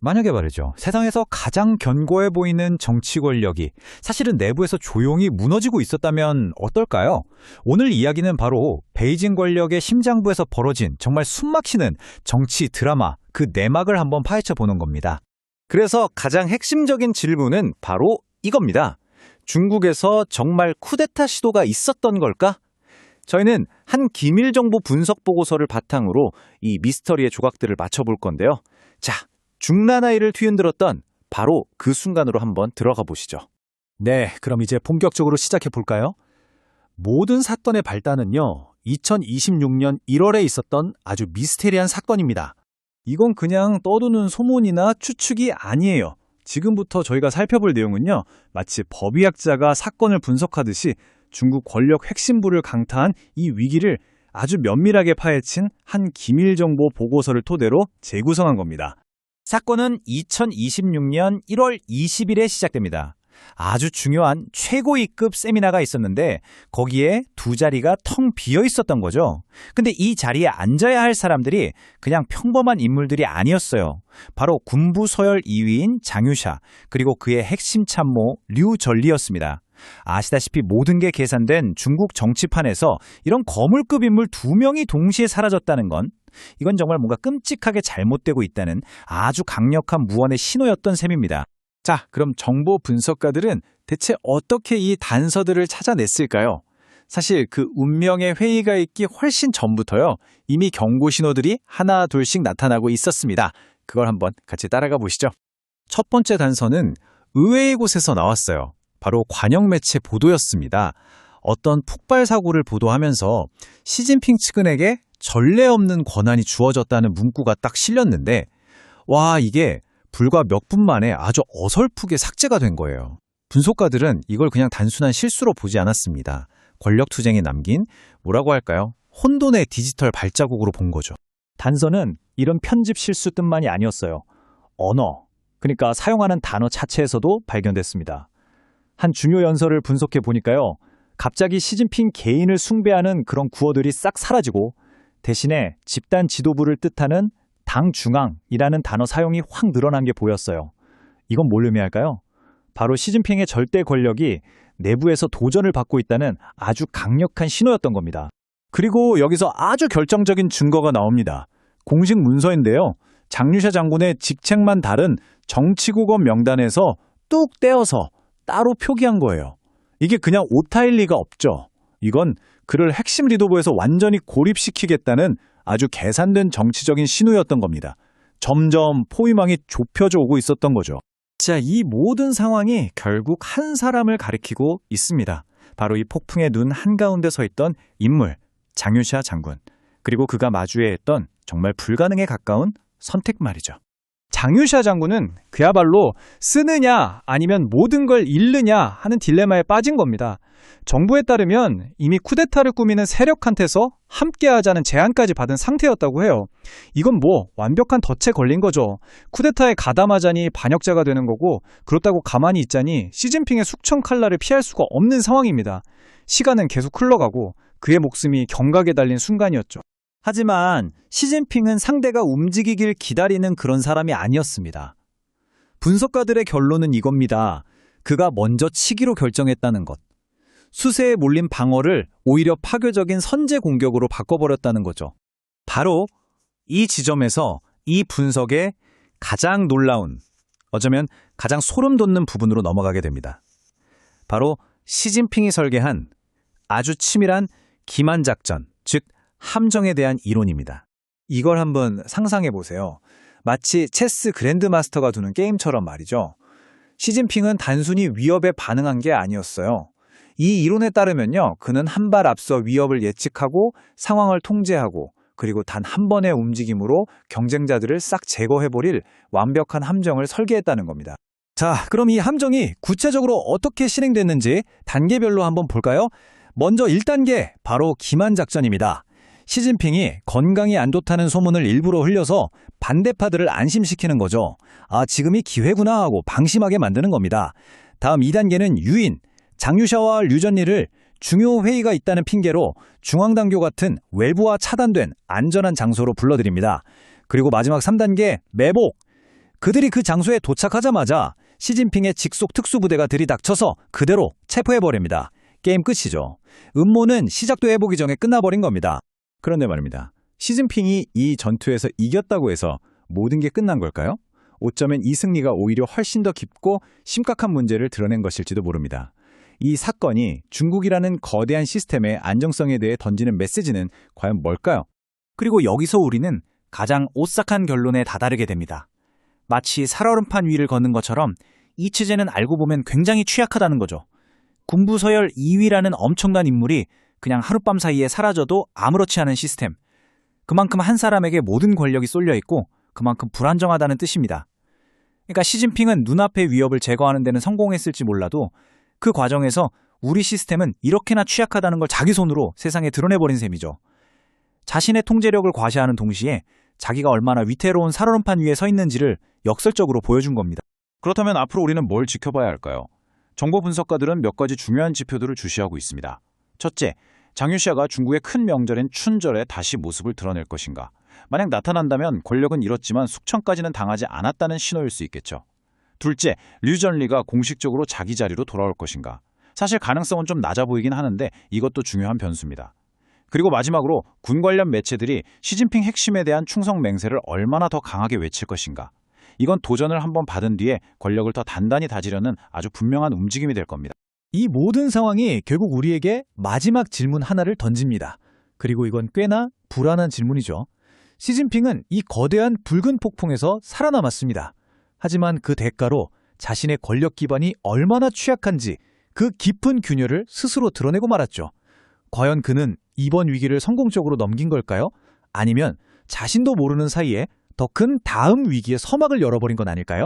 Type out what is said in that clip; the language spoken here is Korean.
만약에 말이죠. 세상에서 가장 견고해 보이는 정치 권력이 사실은 내부에서 조용히 무너지고 있었다면 어떨까요? 오늘 이야기는 바로 베이징 권력의 심장부에서 벌어진 정말 숨막히는 정치 드라마, 그 내막을 한번 파헤쳐 보는 겁니다. 그래서 가장 핵심적인 질문은 바로 이겁니다. 중국에서 정말 쿠데타 시도가 있었던 걸까? 저희는 한 기밀 정보 분석 보고서를 바탕으로 이 미스터리의 조각들을 맞춰볼 건데요. 자, 중라나이를 뒤흔들었던 바로 그 순간으로 한번 들어가 보시죠. 네, 그럼 이제 본격적으로 시작해 볼까요? 모든 사건의 발단은요, 2026년 1월에 있었던 아주 미스테리한 사건입니다. 이건 그냥 떠도는 소문이나 추측이 아니에요. 지금부터 저희가 살펴볼 내용은요, 마치 법의학자가 사건을 분석하듯이 중국 권력 핵심부를 강타한 이 위기를 아주 면밀하게 파헤친 한 기밀정보 보고서를 토대로 재구성한 겁니다. 사건은 2026년 1월 20일에 시작됩니다. 아주 중요한 최고위급 세미나가 있었는데 거기에 두 자리가 텅 비어 있었던 거죠. 근데 이 자리에 앉아야 할 사람들이 그냥 평범한 인물들이 아니었어요. 바로 군부 서열 2위인 장유샤, 그리고 그의 핵심 참모 류전리였습니다. 아시다시피 모든 게 계산된 중국 정치판에서 이런 거물급 인물 두 명이 동시에 사라졌다는 건 이건 정말 뭔가 끔찍하게 잘못되고 있다는 아주 강력한 무언의 신호였던 셈입니다. 자, 그럼 정보 분석가들은 대체 어떻게 이 단서들을 찾아냈을까요? 사실 그 운명의 회의가 있기 훨씬 전부터요, 이미 경고 신호들이 하나 둘씩 나타나고 있었습니다. 그걸 한번 같이 따라가 보시죠. 첫 번째 단서는 의외의 곳에서 나왔어요. 바로 관영 매체 보도였습니다. 어떤 폭발 사고를 보도하면서 시진핑 측근에게 전례 없는 권한이 주어졌다는 문구가 딱 실렸는데, 와, 이게 불과 몇 분 만에 아주 어설프게 삭제가 된 거예요. 분석가들은 이걸 그냥 단순한 실수로 보지 않았습니다. 권력 투쟁에 남긴 뭐라고 할까요? 혼돈의 디지털 발자국으로 본 거죠. 단서는 이런 편집 실수뿐만이 아니었어요. 언어, 그러니까 사용하는 단어 자체에서도 발견됐습니다. 한 중요 연설을 분석해 보니까요, 갑자기 시진핑 개인을 숭배하는 그런 구어들이 싹 사라지고 대신에 집단 지도부를 뜻하는 당중앙이라는 단어 사용이 확 늘어난 게 보였어요. 이건 뭘 의미할까요? 바로 시진핑의 절대 권력이 내부에서 도전을 받고 있다는 아주 강력한 신호였던 겁니다. 그리고 여기서 아주 결정적인 증거가 나옵니다. 공식 문서인데요. 장유샤 장군의 직책만 다른 정치국원 명단에서 뚝 떼어서 따로 표기한 거예요. 이게 그냥 오타일 리가 없죠. 이건 그를 핵심 리더부에서 완전히 고립시키겠다는 아주 계산된 정치적인 신호였던 겁니다. 점점 포위망이 좁혀져 오고 있었던 거죠. 자, 이 모든 상황이 결국 한 사람을 가리키고 있습니다. 바로 이 폭풍의 눈 한가운데 서 있던 인물, 장유샤 장군. 그리고 그가 마주해 했던 정말 불가능에 가까운 선택 말이죠. 장유샤 장군은 그야말로 쓰느냐 아니면 모든 걸 잃느냐 하는 딜레마에 빠진 겁니다. 정부에 따르면 이미 쿠데타를 꾸미는 세력한테서 함께하자는 제안까지 받은 상태였다고 해요. 이건 뭐 완벽한 덫에 걸린 거죠. 쿠데타에 가담하자니 반역자가 되는 거고, 그렇다고 가만히 있자니 시진핑의 숙청 칼날을 피할 수가 없는 상황입니다. 시간은 계속 흘러가고 그의 목숨이 경각에 달린 순간이었죠. 하지만 시진핑은 상대가 움직이길 기다리는 그런 사람이 아니었습니다. 분석가들의 결론은 이겁니다. 그가 먼저 치기로 결정했다는 것. 수세에 몰린 방어를 오히려 파괴적인 선제 공격으로 바꿔버렸다는 거죠. 바로 이 지점에서 이 분석의 가장 놀라운, 어쩌면 가장 소름 돋는 부분으로 넘어가게 됩니다. 바로 시진핑이 설계한 아주 치밀한 기만 작전, 즉 함정에 대한 이론입니다. 이걸 한번 상상해 보세요. 마치 체스 그랜드마스터가 두는 게임처럼 말이죠. 시진핑은 단순히 위협에 반응한 게 아니었어요. 이 이론에 따르면요, 그는 한 발 앞서 위협을 예측하고 상황을 통제하고, 그리고 단 한 번의 움직임으로 경쟁자들을 싹 제거해버릴 완벽한 함정을 설계했다는 겁니다. 자, 그럼 이 함정이 구체적으로 어떻게 실행됐는지 단계별로 한번 볼까요? 먼저 1단계, 바로 기만 작전입니다. 시진핑이 건강이 안 좋다는 소문을 일부러 흘려서 반대파들을 안심시키는 거죠. 아, 지금이 기회구나 하고 방심하게 만드는 겁니다. 다음 2단계는 유인, 장유샤와 류전리를 중요 회의가 있다는 핑계로 중앙당교 같은 외부와 차단된 안전한 장소로 불러들입니다. 그리고 마지막 3단계 매복, 그들이 그 장소에 도착하자마자 시진핑의 직속 특수부대가 들이닥쳐서 그대로 체포해버립니다. 게임 끝이죠. 음모는 시작도 해보기 전에 끝나버린 겁니다. 그런데 말입니다. 시진핑이 이 전투에서 이겼다고 해서 모든 게 끝난 걸까요? 어쩌면 이 승리가 오히려 훨씬 더 깊고 심각한 문제를 드러낸 것일지도 모릅니다. 이 사건이 중국이라는 거대한 시스템의 안정성에 대해 던지는 메시지는 과연 뭘까요? 그리고 여기서 우리는 가장 오싹한 결론에 다다르게 됩니다. 마치 살얼음판 위를 걷는 것처럼 이 체제는 알고 보면 굉장히 취약하다는 거죠. 군부서열 2위라는 엄청난 인물이 그냥 하룻밤 사이에 사라져도 아무렇지 않은 시스템. 그만큼 한 사람에게 모든 권력이 쏠려 있고 그만큼 불안정하다는 뜻입니다. 그러니까 시진핑은 눈앞의 위협을 제거하는 데는 성공했을지 몰라도 그 과정에서 우리 시스템은 이렇게나 취약하다는 걸 자기 손으로 세상에 드러내버린 셈이죠. 자신의 통제력을 과시하는 동시에 자기가 얼마나 위태로운 살얼음판 위에 서 있는지를 역설적으로 보여준 겁니다. 그렇다면 앞으로 우리는 뭘 지켜봐야 할까요? 정보 분석가들은 몇 가지 중요한 지표들을 주시하고 있습니다. 첫째, 장유시아가 중국의 큰 명절인 춘절에 다시 모습을 드러낼 것인가? 만약 나타난다면 권력은 잃었지만 숙청까지는 당하지 않았다는 신호일 수 있겠죠. 둘째, 류전리가 공식적으로 자기 자리로 돌아올 것인가? 사실 가능성은 좀 낮아 보이긴 하는데 이것도 중요한 변수입니다. 그리고 마지막으로 군 관련 매체들이 시진핑 핵심에 대한 충성 맹세를 얼마나 더 강하게 외칠 것인가? 이건 도전을 한번 받은 뒤에 권력을 더 단단히 다지려는 아주 분명한 움직임이 될 겁니다. 이 모든 상황이 결국 우리에게 마지막 질문 하나를 던집니다. 그리고 이건 꽤나 불안한 질문이죠. 시진핑은 이 거대한 붉은 폭풍에서 살아남았습니다. 하지만 그 대가로 자신의 권력 기반이 얼마나 취약한지 그 깊은 균열을 스스로 드러내고 말았죠. 과연 그는 이번 위기를 성공적으로 넘긴 걸까요? 아니면 자신도 모르는 사이에 더 큰 다음 위기의 서막을 열어버린 건 아닐까요?